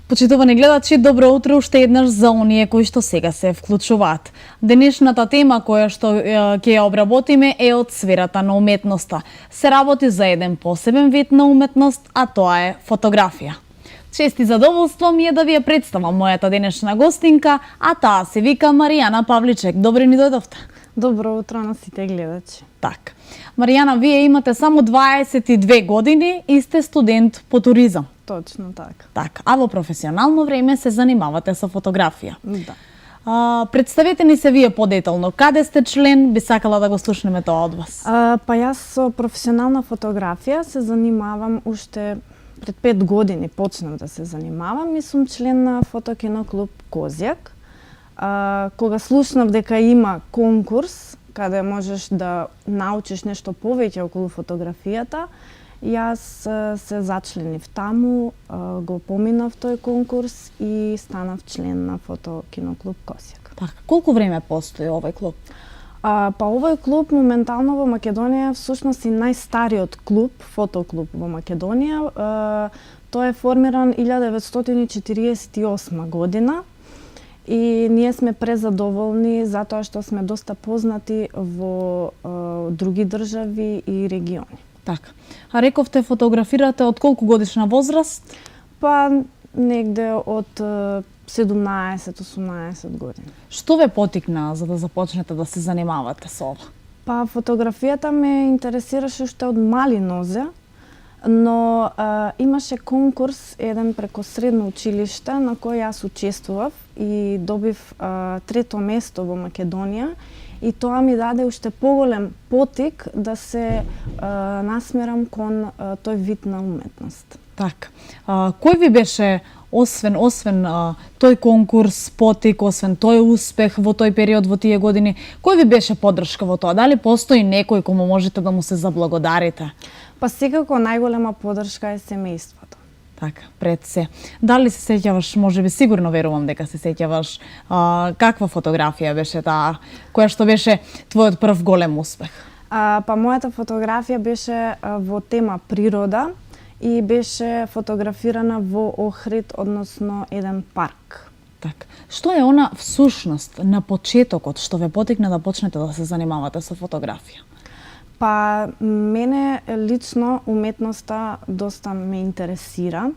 Почитувани гледачи, добро утро уште еднаш за оние кои што сега се вклучуваат. Денешната тема која што ќе ја обработиме е од сферата на уметноста. Се работи за еден посебен вид на уметност, а тоа е фотографија. Чест и задоволство ми е да ви ја представам мојата денешна гостинка, а таа се вика Маријана Павличек. Добро ни дојдовте. Добро утро на сите гледачи. Так. Маријана, вие имате само 22 години и сте студент по туризам. Точно така. Так, а во професионално време се занимавате со фотографија. Да. Представете ни се вие подетално. Каде сте член? Би сакала да го слушнеме тоа од вас. Па јас со професионална фотографија се занимавам уште пред 5 години почнав да се занимавам и сум член на фотокиноклуб Козјак. Кога слушнав дека има конкурс каде можеш да научиш нешто повеќе околу фотографијата, јас се зачленив таму, го поминав тој конкурс и станав член на фотокиноклуб Козјак. Така, колку време постои овој клуб? Па овој клуб моментално во Македонија всушност и најстариот клуб, фотоклуб во Македонија. Тој е формиран 1948 година и ние сме презадоволни затоа што сме доста познати во други држави и региони. Така. А рековте фотографирате од колку годишна возраст? Па негде од 17-18 години. Што ве потикна за да започнете да се занимавате со ова? Па фотографијата ме интересираше уште од мали нозе, но имаше конкурс еден преко средно училиште на кој јас учествував и добив трето место во Македонија. И тоа ми даде уште поголем потик да се насмерам кон тој вид на уметност. Така. Кој ви беше, освен тој конкурс, потик, освен тој успех во тој период, во тие години, кој ви беше поддршка во тоа? Дали постои некој кому можете да му се заблагодарите? Па секако најголема поддршка е семејството. Така, пред се. Дали се сеќаваш, можеби сигурно верувам дека се сеќаваш, каква фотографија беше таа, која што беше твојот прв голем успех? Па мојата фотографија беше во тема природа и беше фотографирана во Охрид, односно еден парк. Така. Што е она всушност на почетокот што ве потикна да почнете да се занимавате со фотографија? Па мене лично уметноста доста ме интересира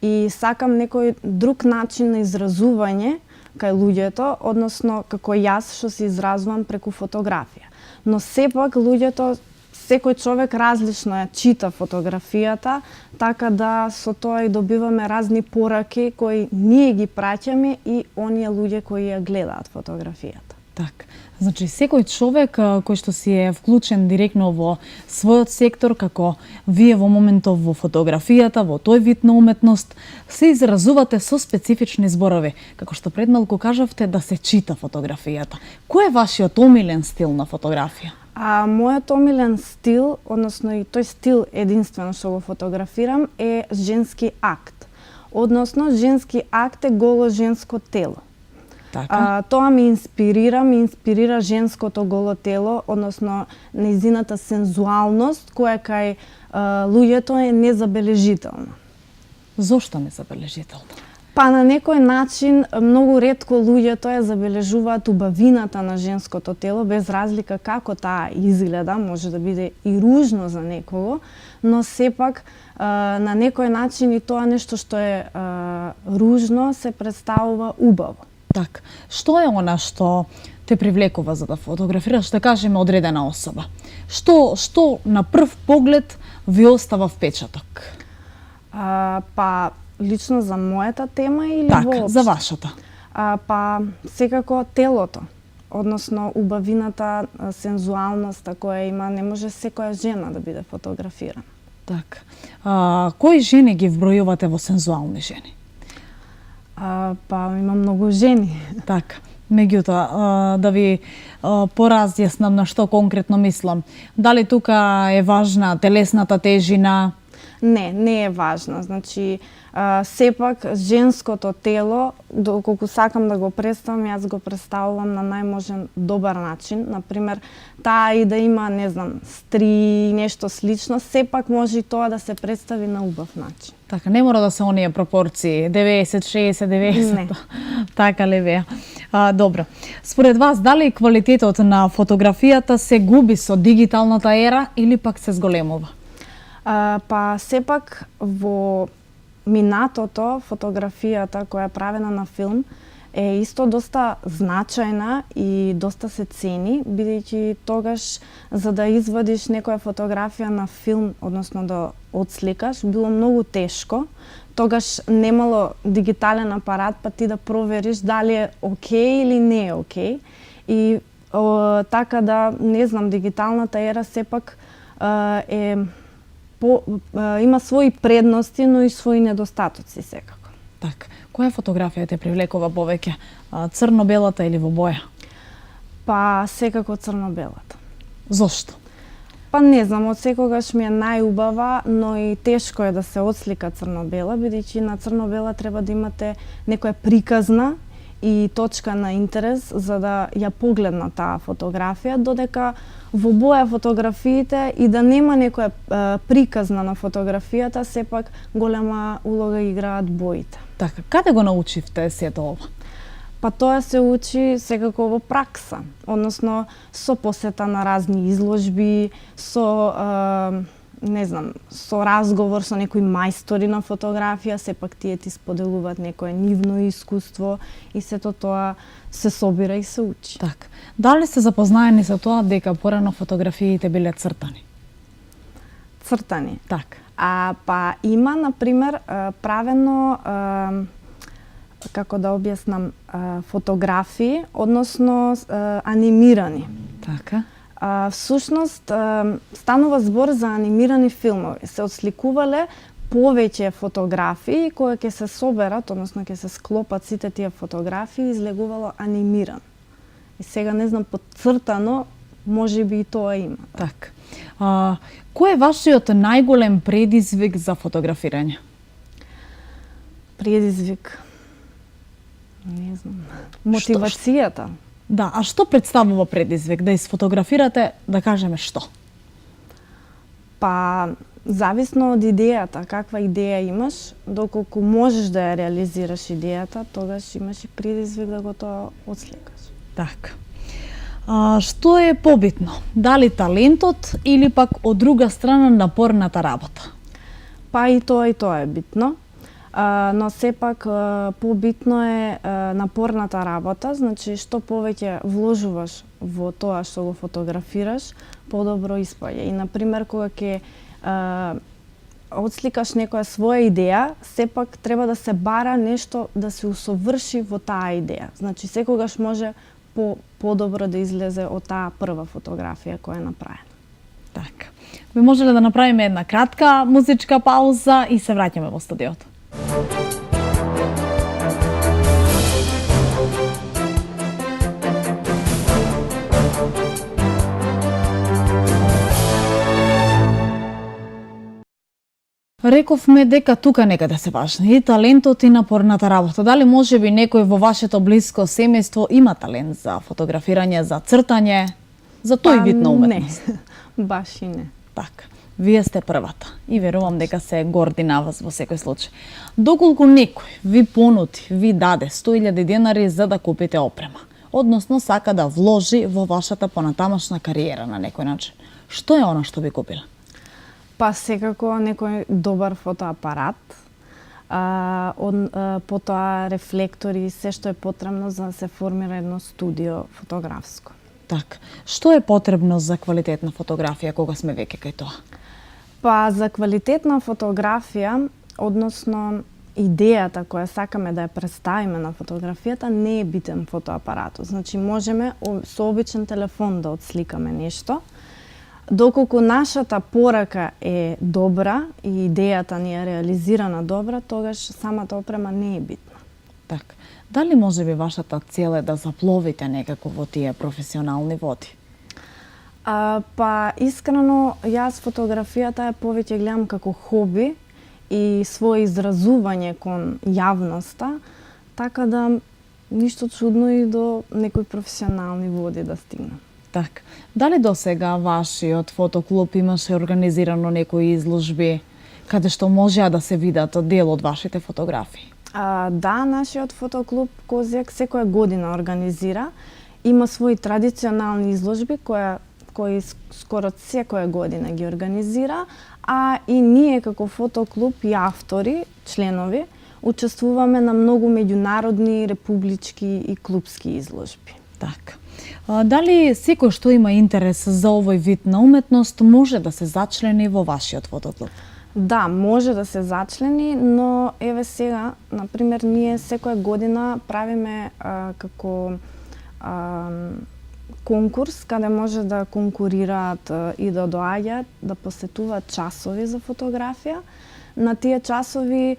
и сакам некој друг начин на изразување кај луѓето, односно како јас што се изразувам преку фотографија. Но сепак луѓето, секој човек различно ја чита фотографијата, така да со тоа и добиваме разни пораки кои ние ги праќаме и оние луѓе кои ја гледаат фотографијата. Така. Значи, секој човек кој што си е вклучен директно во својот сектор, како вие во моментов во фотографијата, во тој вид на уметност, се изразувате со специфични зборови. Како што пред малку кажавте, да се чита фотографијата. Кој е вашиот омилен стил на фотографија? Мојот омилен стил, односно и тој стил единствено што го фотографирам, е женски акт. Односно, женски акт е голо женско тело. Така. Тоа ми инспирира женското голо тело, односно нејзината сензуалност, која кај луѓето е незабележителна. Зошто незабележителна? Па на некој начин многу ретко луѓето ја забележуваат убавината на женското тело, без разлика како таа изгледа, може да биде и ружно за некого, но сепак на некој начин и тоа нешто што е ружно се представува убаво. Так, што е она што те привлекува за да фотографираш, да кажеме одредена особа? Што на прв поглед ви остава впечаток? Па лично за мојата тема или така, воопшто? За вашата. Па секако телото, односно убавината, сензуалноста која има, не може секоја жена да биде фотографирана. Така. Кои жени ги вбројувате во сензуални жени? Па има многу жени. Така. Меѓутоа, да ви поразјаснам на што конкретно мислам. Дали тука е важна телесната тежина? Не е важна. Значи, сепак женското тело, доколку сакам да го представам, јас го представувам на најможен добар начин. Например, таа и да има, не знам, стри, нешто слично, сепак може и тоа да се представи на убав начин. Така, не мора да се оние пропорции, 90, 60, 90. Не. Така ли веа? Добро. Според вас, дали квалитетот на фотографијата се губи со дигиталната ера или пак се зголемува? Па сепак во минатото фотографијата која е правена на филм е исто доста значајна и доста се цени, бидејќи тогаш за да извадиш некоја фотографија на филм, односно да отсликаш, било многу тешко. Тогаш немало дигитален апарат, па ти да провериш дали е окей или не е окей. И така да, не знам, дигиталната ера сепак има своји предности, но и своји недостатоци секако. Така. Која фотографија те привлекува повеќе? Црно-белата или во боја? Па секако црно-белата. Зошто? Па не знам, од секогаш ми е најубава, но и тешко е да се отслика црно-бела, бидејќи на црно-бела треба да имате некоја приказна и точка на интерес за да ја погледна таа фотографија, додека во боја фотографиите и да нема некоја приказна на фотографијата, сепак голема улога играат боите. Така, каде го научивте сето ова? Па тоа се учи секако во пракса, односно со посета на разни изложби, со не знам, со разговор со некои мајстори на фотографија, сепак тие ти споделуваат некое нивно искуство и сето тоа се собира и се учи. Така. Дали сте запознаени со тоа дека порано фотографиите биле цртани? Цртани? Така. Па има, например, правено како да објаснам, фотографии, односно анимирани. Така. Всушност, станува збор за анимирани филмови. Се отсликувале повеќе фотографии кои ќе се соберат, односно ќе се склопат сите тие фотографии, излегувало анимиран. И сега не знам, подцртано, можеби и тоа има. Така. Кој е вашиот најголем предизвик за фотографирање? Предизвик? Не знам. Мотивацијата. Да, а што представува предизвик? Да изфотографирате, да кажеме што? Па, зависно од идејата, каква идеја имаш, доколку можеш да ја реализираш идејата, тогаш имаш и предизвик да го тоа отсликаш. Така. Што е побитно? Дали талентот или пак од друга страна напорната работа? Па и тоа е битно. Но сепак побитно е напорната работа, значи што повеќе вложуваш во тоа што го фотографираш, подобро испаѓа. И например кога ќе отсликаш некоја своја идеја, сепак треба да се бара нешто да се усоврши во таа идеја. Значи секогаш може подобро да излезе од таа прва фотографија која е направена. Така. Би можеле да направиме една кратка музичка пауза и се враќаме во студиото. Рековме дека тука некаде се важни и талентот и напорната работа. Дали можеби некој во вашето блиско семејство има талент за фотографирање, за цртање, за тој вид на уметност? Не, баш и не. Така. Вие сте првата и верувам дека се горди на вас во секој случај. Доколку некој ви понуди, ви даде 100.000 денари за да купите опрема, односно сака да вложи во вашата понатамашна кариера на некој начин, што е она што би купила? Па секако некој добар фотоапарат, потоа рефлектори, се што е потребно за да се формира едно студио фотографско. Така. Што е потребно за квалитетна фотографија кога сме веќе кај тоа? Па за квалитетна фотографија, односно идејата која сакаме да ја представиме на фотографијата, не е битен фотоапаратот. Значи можеме со обичен телефон да отсликаме нешто. Доколку нашата порака е добра и идејата ни е реализирана добра, тогаш самата опрема не е битна. Така. Дали можеби вашата цел е да запловите некако во тие професионални води? Па искрено, јас фотографијата ја повеќе гледам како хоби и свое изразување кон јавноста, така да ништо чудно и до некои професионални води да стигнам. Так. Дали до сега вашиот фотоклуб имаше организирано некои изложби каде што можеа да се видат дел од вашите фотографии? Да, нашиот фотоклуб Козјак секоја година организира. Има своји традиционални изложби кои скоро секоја година ги организира, а и ние како фотоклуб и автори, членови, учествуваме на многу меѓународни, републички и клубски изложби. Так. Дали секој што има интерес за овој вид на уметност може да се зачлени во вашиот фотоклуб? Да, може да се зачлени, но еве сега, например, ние секоја година правиме како конкурс каде може да конкурираат и да доаѓаат, да посетуваат часови за фотографија. На тие часови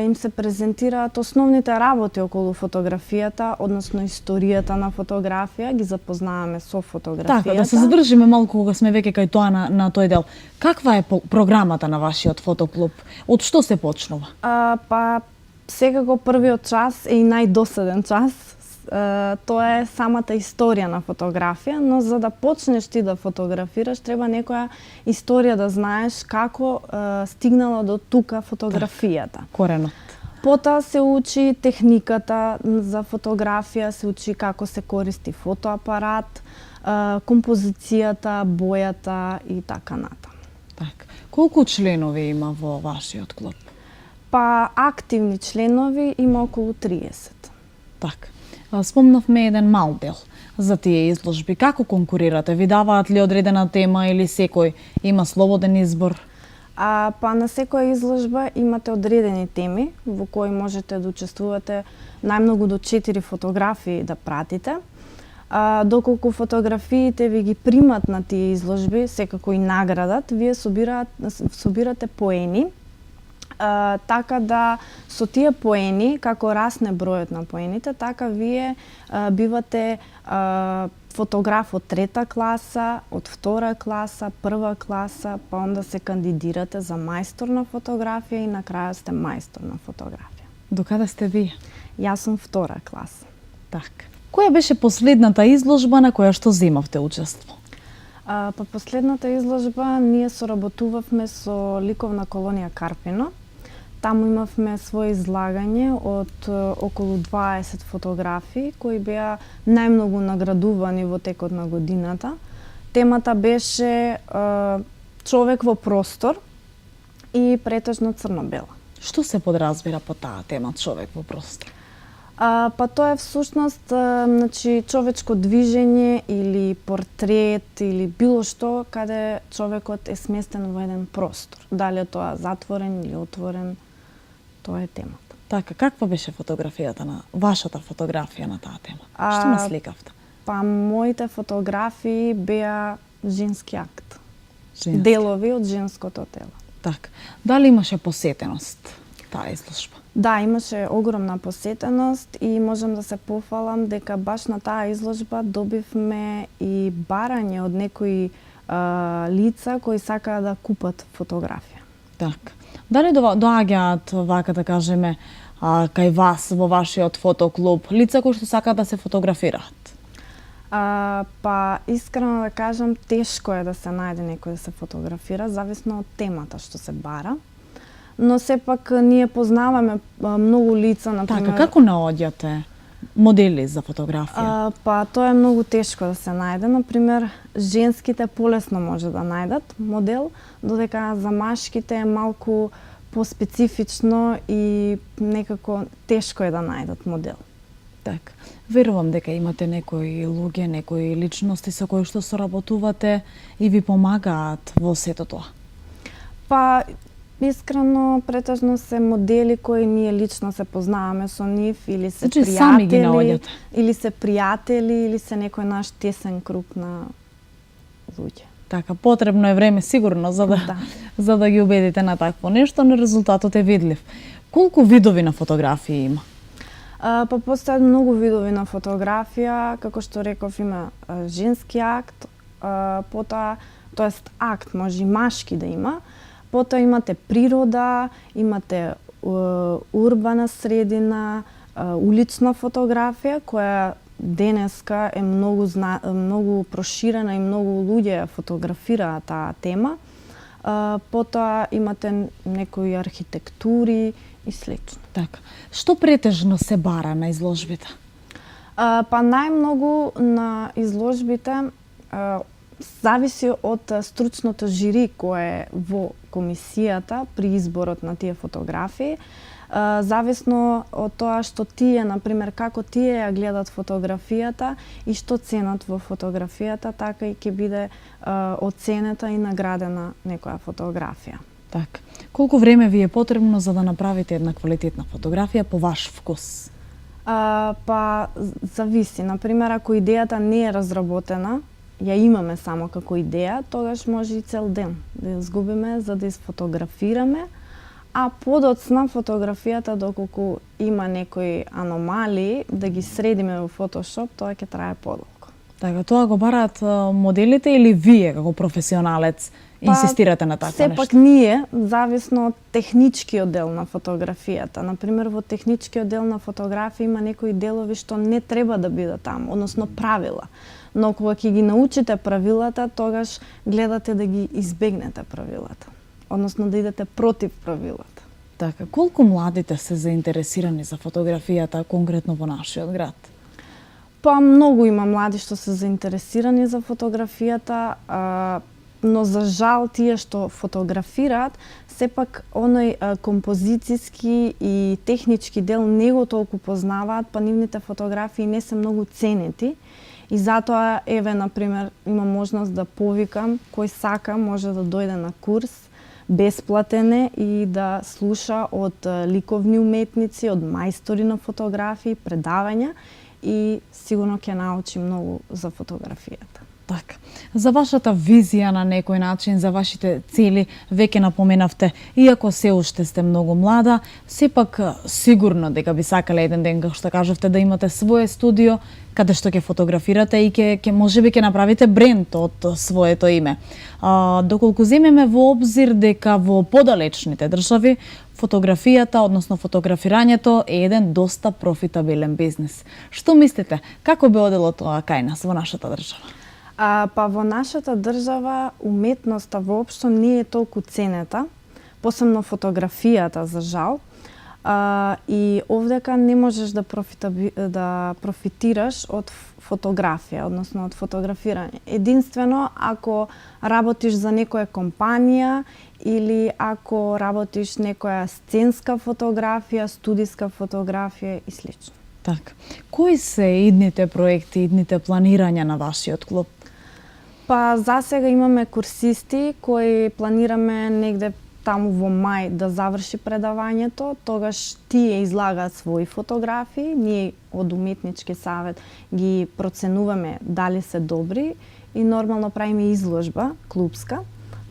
им се презентираат основните работи околу фотографијата, односно историјата на фотографија, ги запознаваме со фотографијата. Така, да се задржиме малку кога сме веќе кај тоа на тој дел. Каква е програмата на вашиот фотоклуб? Од што се почнува? Па секако првиот час е и најдосаден час. Тоа е самата историја на фотографија, но за да почнеш ти да фотографираш, треба некоја историја да знаеш како стигнала до тука фотографијата. Коренот. Потоа се учи техниката за фотографија, се учи како се користи фотоапарат, композицијата, бојата и така натаму. Так. Колку членови има во вашиот клуб? Па активни членови има околу 30. Так. Спомнавме еден мал дел за тие изложби. Како конкурирате? Ви даваат ли одредена тема или секој има слободен избор? Па на секоја изложба имате одредени теми во кои можете да учествувате најмногу до 4 фотографии да пратите. Доколку фотографиите ви ги примат на тие изложби, секако и наградат, вие собирате поени, така да со тие поени, како расне бројот на поените, така вие бивате фотограф од трета класа, од втора класа, прва класа, па онда се кандидирате за мајстор на фотографија и на крајот сте мајстор на фотографија. Докаде сте вие? Јас сум втора класа. Так. Која беше последната изложба на која што земавте учество? Па последната изложба ние соработувавме со ликовна колонија Карпино. Таму имавме свое излагање од околу 20 фотографии кои беа најмногу наградувани во текот на годината. Темата беше човек во простор и претежно црно-бела. Што се подразбира по таа тема човек во простор? Па тоа е всушност значи човечко движење или портрет или било што каде човекот е сместен во еден простор. Дали е тоа затворен или отворен, тоа е темата. Така, каква беше фотографијата на вашата фотографија на таа тема? Што насликавте? Па моите фотографии беа женски акт. Женски. Делови од женското тело. Така. Дали имаше посетеност таа изложба? Да, имаше огромна посетеност и можам да се пофалам дека баш на таа изложба добивме и барање од некои лица кои сакаа да купат фотографија. Така. Дали доаѓаат, вака да кажеме, кај вас во вашиот фотоклуб лица кои што сакаат да се фотографираат? Па искрено да кажам, тешко е да се најде некој да се фотографира, зависно од темата што се бара. Но сепак ние познаваме многу лица, например. Така, како наоѓате модели за фотографија? Па тоа е многу тешко да се најде. Например, женските полесно може да најдат модел, додека за машките е малку поспецифично и некако тешко е да најдат модел. Така. Верувам дека имате некои луѓе, некои личности со кои што соработувате и ви помагаат во сето тоа. Па искрено, претежно се модели кои ние лично се познаваме со нив или се Значи, сами ги наоѓате. или се пријатели, или се некој наш тесен круг на луѓе. Така, потребно е време сигурно за да ги убедите на такво нешто, но резултатот е видлив. Колку видови на фотографии има? Па постојат многу видови на фотографија, како што реков, има женски акт, потоа, тоест акт, може и машки да има, потоа имате природа, имате урбана средина, улична фотографија, која денеска е многу проширена и многу луѓе ја фотографираат таа тема. Потоа имате некои архитектури и слично. Така. Што претежно се бара на изложбите? Па најмногу на изложбите зависи од стручното жири кое е во комисијата при изборот на тие фотографии. Зависно од тоа што тие, например, како тие ја гледат фотографијата и што ценат во фотографијата, така и ќе биде оценета и наградена некоја фотографија. Така. Колку време ви е потребно за да направите една квалитетна фотографија по ваш вкус? Па зависи. Например, ако идејата не е разработена, ја имаме само како идеја, тогаш може и цел ден да ја изгубиме за да изфотографираме, а подоцна фотографијата, доколку има некои аномалии, да ги средиме во Photoshop, тоа ќе трае подолго. Така, тоа го бараат моделите или вие како професионалец инсистирате на такво нешто? Сепак ние, зависно од техничкиот дел на фотографијата. Например, во техничкиот дел на фотографија има некои делови што не треба да бидат таму, односно правила. Но кога ќе ги научите правилата, тогаш гледате да ги избегнете правилата. Односно да идете против правилата. Така, колку младите се заинтересирани за фотографијата конкретно во нашиот град? Па многу има млади што се заинтересирани за фотографијата, но за жал тие што фотографираат, сепак оној композицијски и технички дел не го толку познаваат, па нивните фотографии не се многу ценети. И затоа, еве, например, има можност да повикам, кој сака може да дојде на курс, бесплатен е, и да слуша од ликовни уметници, од мајстори на фотографии, предавања, и сигурно ќе научи многу за фотографијата. Така. За вашата визија на некој начин, за вашите цели, веќе напоменавте, иако се уште сте многу млада, сепак сигурно дека би сакале еден ден, како што кажавте, да имате свое студио, каде што ќе фотографирате и ќе можеби ќе направите бренд од своето име. Доколку земеме во обзир дека во подалечните држави фотографијата, односно фотографирањето е еден доста профитабилен бизнис. Што мислите, како би одело тоа кај нас во нашата држава? Па во нашата држава уметноста воопшто не е толку ценета, посебно фотографијата, за жал. И овдека не можеш да профитираш од фотографија, односно од фотографирање. Единствено ако работиш за некоја компанија или ако работиш некоја сценска фотографија, студиска фотографија и слично. Така. Кои се идните проекти, идните планирања на вашиот клуб? Па засега имаме курсисти кои планираме негде таму во мај да заврши предавањето, тогаш тие излагаат своји фотографии, ние од Уметнички савет ги проценуваме дали се добри и нормално правиме изложба клубска.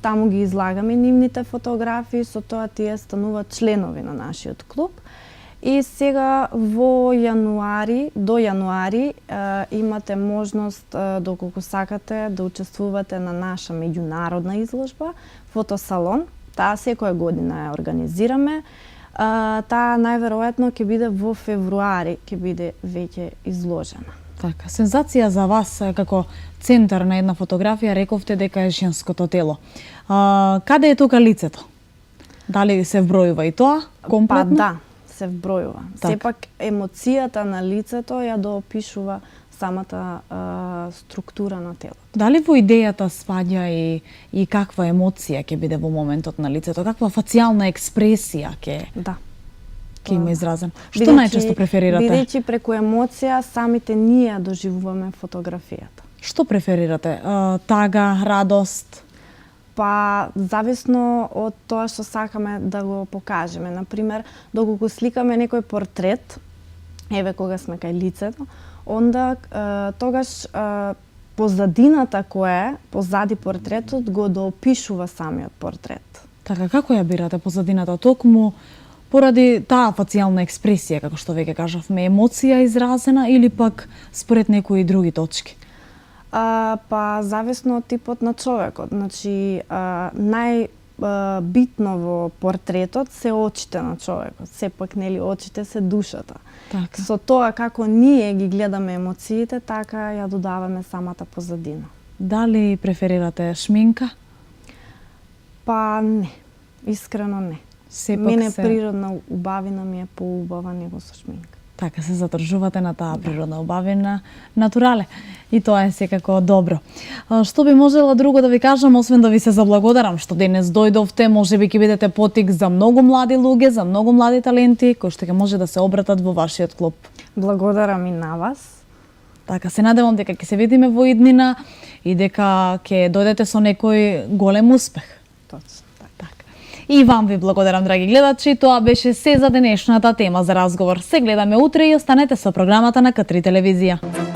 Таму ги излагаме нивните фотографии, со тоа тие стануваат членови на нашиот клуб. И сега во јануари, до јануари, имате можност, доколку сакате, да учествувате на наша меѓународна изложба, фотосалон. Таа секоја година ја организираме. Таа најверојатно ќе биде во февруари, ќе биде веќе изложена. Така, сензација за вас како центар на една фотографија, рековте дека е женското тело. Каде е тука лицето? Дали се вбројува и тоа комплетно? Па да, се вбројува. Так. Сепак емоцијата на лицето ја доопишува самата структура на телото. Дали во идејата спаѓа и каква емоција ќе биде во моментот на лицето? Каква фацијална експресија ќе има изразен? Што најчесто преферирате? Бидејќи преку емоција самите ние доживуваме фотографијата. Што преферирате? Тага, радост? Па зависно од тоа што сакаме да го покажеме. Например, доколку сликаме некој портрет, еве кога сме кај лицето, онда тогаш позадината која е позади портретот го доопишува самиот портрет. Така, како ја бирате позадината? Токму поради таа фацијална експресија, како што веќе кажавме, емоција изразена или пак според некои други точки? Па зависно од типот на човекот. Значи, битно во портретот се очите на човекот. Сепак, нели, очите се душата. Така. Со тоа како ние ги гледаме емоциите, така ја додаваме самата позадина. Дали преферирате шминка? Па не, искрено не. Сепак Мене се... природна убавина ми е поубава него со шминка. Така се задржувате на таа природна убавина, натурале. И тоа е секако добро. Што би можела друго да ви кажам, освен да ви се заблагодарам што денес дојдовте, можеби ќе бидете потик за многу млади луѓе, за многу млади таленти кои што ќе може да се обратат во вашиот клуб. Благодарам и на вас. Така, се надевам дека ќе се видиме во иднина и дека ќе дојдете со некој голем успех. Точно. Така. И вам ви благодарам, драги гледачи. Тоа беше се за денешната тема за разговор. Се гледаме утре и останете со програмата на К3 телевизија.